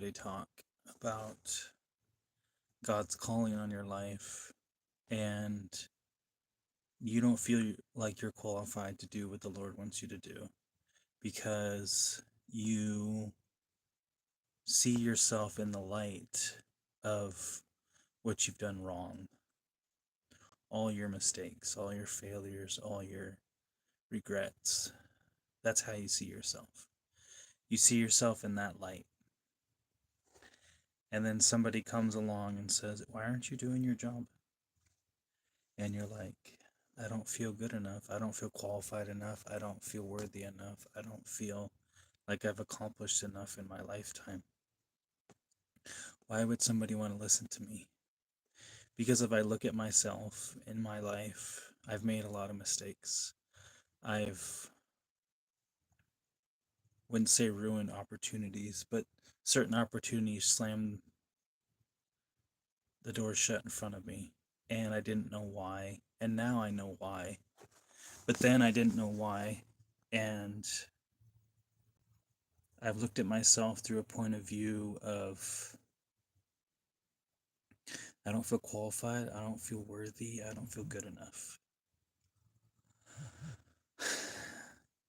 They talk about God's calling on your life, and you don't feel like you're qualified to do what the Lord wants you to do because you see yourself in the light of what you've done wrong, all your mistakes, all your failures, all your regrets. That's how you see yourself. You see yourself in that light. And then somebody comes along and says, "Why aren't you doing your job?" And you're like, "I don't feel good enough. I don't feel qualified enough. I don't feel worthy enough. I don't feel like I've accomplished enough in my lifetime. Why would somebody want to listen to me?" Because if I look at myself in my life, I've made a lot of mistakes. I've, wouldn't say ruined opportunities, but certain opportunities slammed the door shut in front of me. And I didn't know why. And now I know why. But then I didn't know why. And I've looked at myself through a point of view of I don't feel qualified, I don't feel worthy, I don't feel good enough.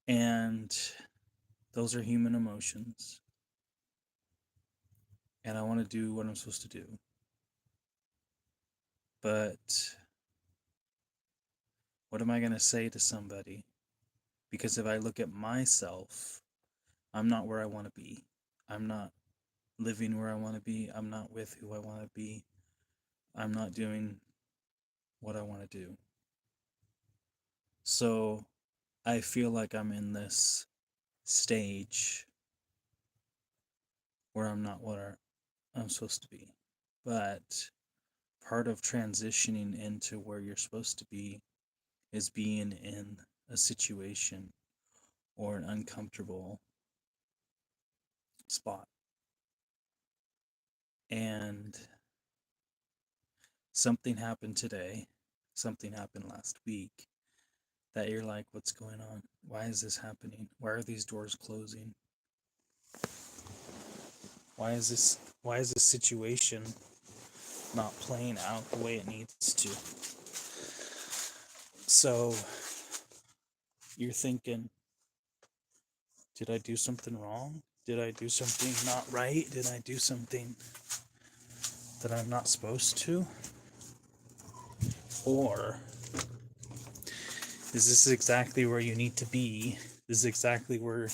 And those are human emotions. And I want to do what I'm supposed to do. But what am I going to say to somebody? Because if I look at myself, I'm not where I want to be. I'm not living where I want to be. I'm not with who I want to be. I'm not doing what I want to do. So I feel like I'm in this stage where I'm not what I'm supposed to be. But part of transitioning into where you're supposed to be is being in a situation or an uncomfortable spot. And something happened today, something happened last week that you're like, what's going on? Why is this happening? Why are these doors closing? Why is this situation not playing out the way it needs to? So you're thinking, did I do something wrong? Did I do something not right? Did I do something that I'm not supposed to? Or is this exactly where you need to be? This is exactly where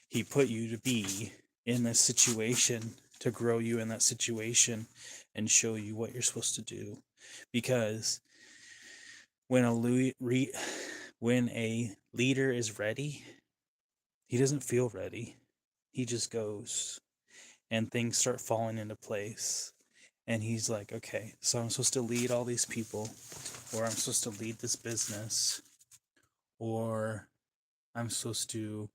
he put you to be in this situation to grow you in that situation and show you what you're supposed to do. Because when when a leader is ready, he doesn't feel ready. He just goes and things start falling into place. And he's like, okay, so I'm supposed to lead all these people, or I'm supposed to lead this business, or I'm supposed to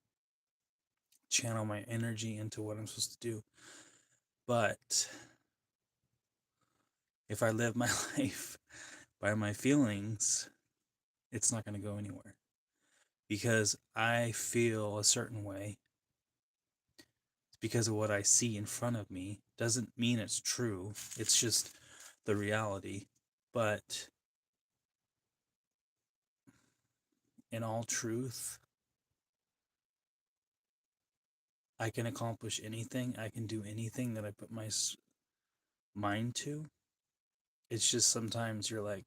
channel my energy into what I'm supposed to do. But if I live my life by my feelings, it's not going to go anywhere because I feel a certain way. It's because of what I see in front of me. Doesn't mean it's true. It's just the reality. But in all truth, I can accomplish anything. I can do anything that I put my mind to. It's just sometimes you're like,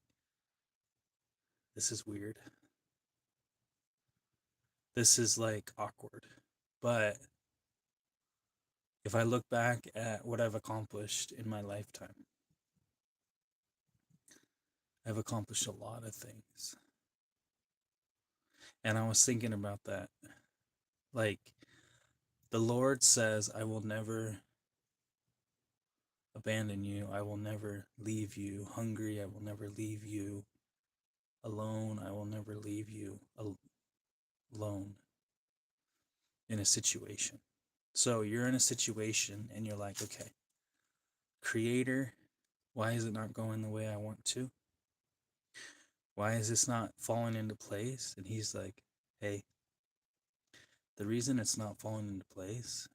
this is weird. This is like awkward. But if I look back at what I've accomplished in my lifetime, I've accomplished a lot of things. And I was thinking about that. Like, the Lord says, I will never abandon you. I will never leave you hungry. I will never leave you alone. I will never leave you alone in a situation. So you're in a situation and you're like, okay, Creator, why is it not going the way I want to? Why is this not falling into place? And he's like, hey, the reason it's not falling into place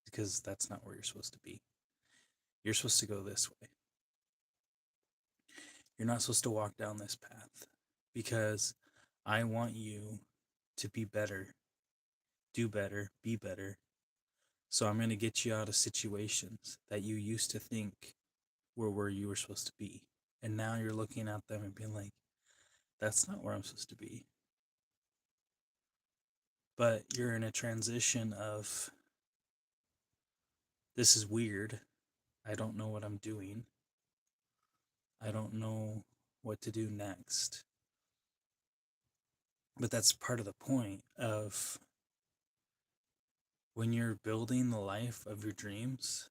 is because that's not where you're supposed to be. You're supposed to go this way. You're not supposed to walk down this path because I want you to be better, do better, be better. So I'm going to get you out of situations that you used to think were where you were supposed to be. And now you're looking at them and being like, that's not where I'm supposed to be. But you're in a transition of, this is weird. I don't know what I'm doing. I don't know what to do next. But that's part of the point of when you're building the life of your dreams,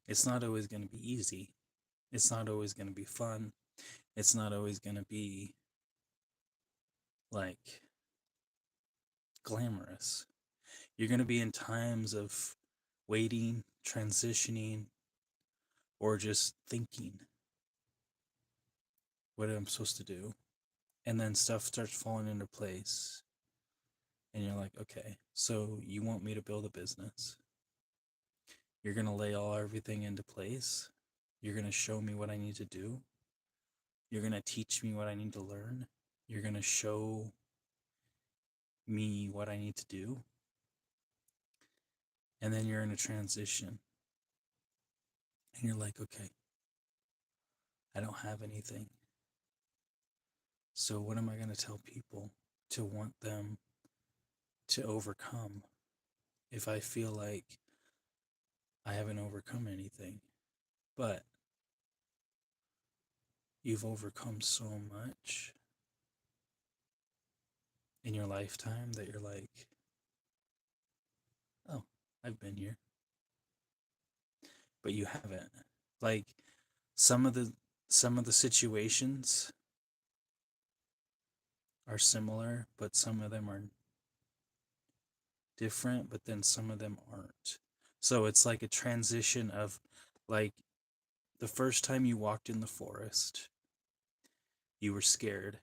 it's not always going to be easy. It's not always going to be fun. It's not always going to be like glamorous. You're going to be in times of waiting, transitioning, or just thinking, what am I supposed to do? And then stuff starts falling into place. And you're like, okay, so you want me to build a business? You're going to lay everything into place. You're going to show me what I need to do. You're going to teach me what I need to learn. You're going to show me what I need to do. And then you're in a transition. And you're like, okay, I don't have anything. So what am I going to tell people to want them to overcome if I feel like I haven't overcome anything? But you've overcome so much in your lifetime that you're like, oh, I've been here. But you haven't. Like some of the situations are similar, but some of them are different, but then some of them aren't. So it's like a transition of like the first time you walked in the forest, you were scared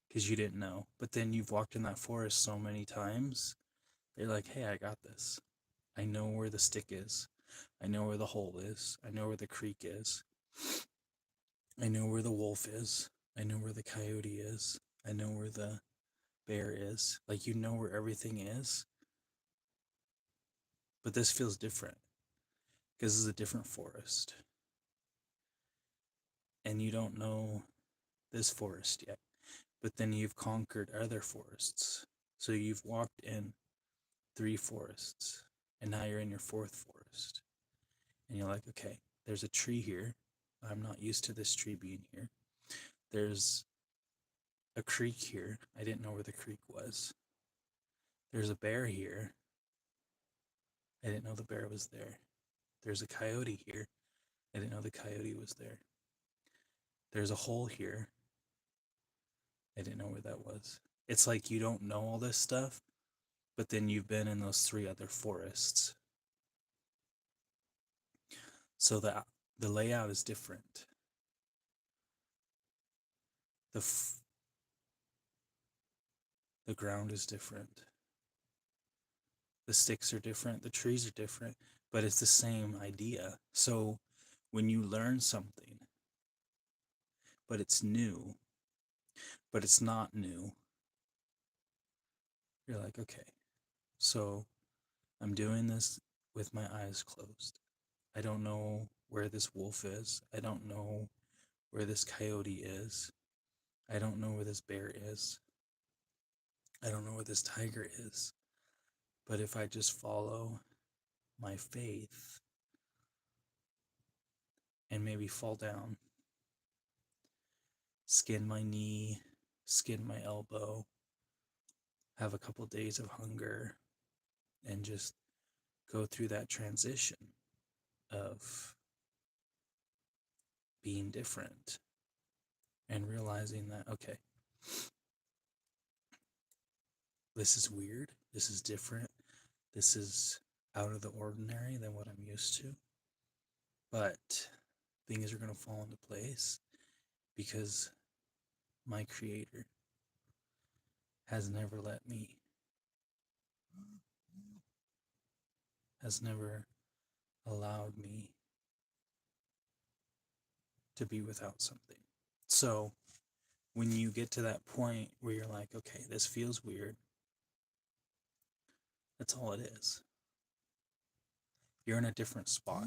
because you didn't know. But then you've walked in that forest so many times, you're like, hey, I got this. I know where the stick is. I know where the hole is. I know where the creek is. I know where the wolf is. I know where the coyote is. I know where the bear is. Like, you know where everything is. But this feels different because it's a different forest. And you don't know this forest yet. But then you've conquered other forests. So you've walked in 3 forests. And now you're in your 4th forest. And you're like, okay, there's a tree here. I'm not used to this tree being here. There's a creek here. I didn't know where the creek was. There's a bear here. I didn't know the bear was there. There's a coyote here. I didn't know the coyote was there. There's a hole here. I didn't know where that was. It's like you don't know all this stuff, but then you've been in those 3 other forests. So the layout is different. The ground is different. The sticks are different. The trees are different, but it's the same idea. So when you learn something, but it's new, but it's not new, you're like, okay, so I'm doing this with my eyes closed. I don't know where this wolf is. I don't know where this coyote is. I don't know where this bear is. I don't know where this tiger is. But if I just follow my faith and maybe fall down, skin my knee, skin my elbow, have a couple days of hunger, and just go through that transition of being different and realizing that, okay, this is weird, this is different, this is out of the ordinary than what I'm used to, but things are going to fall into place because my creator has never let me has never allowed me to be without something. So when you get to that point where you're like, okay, this feels weird, that's all it is. You're in a different spot.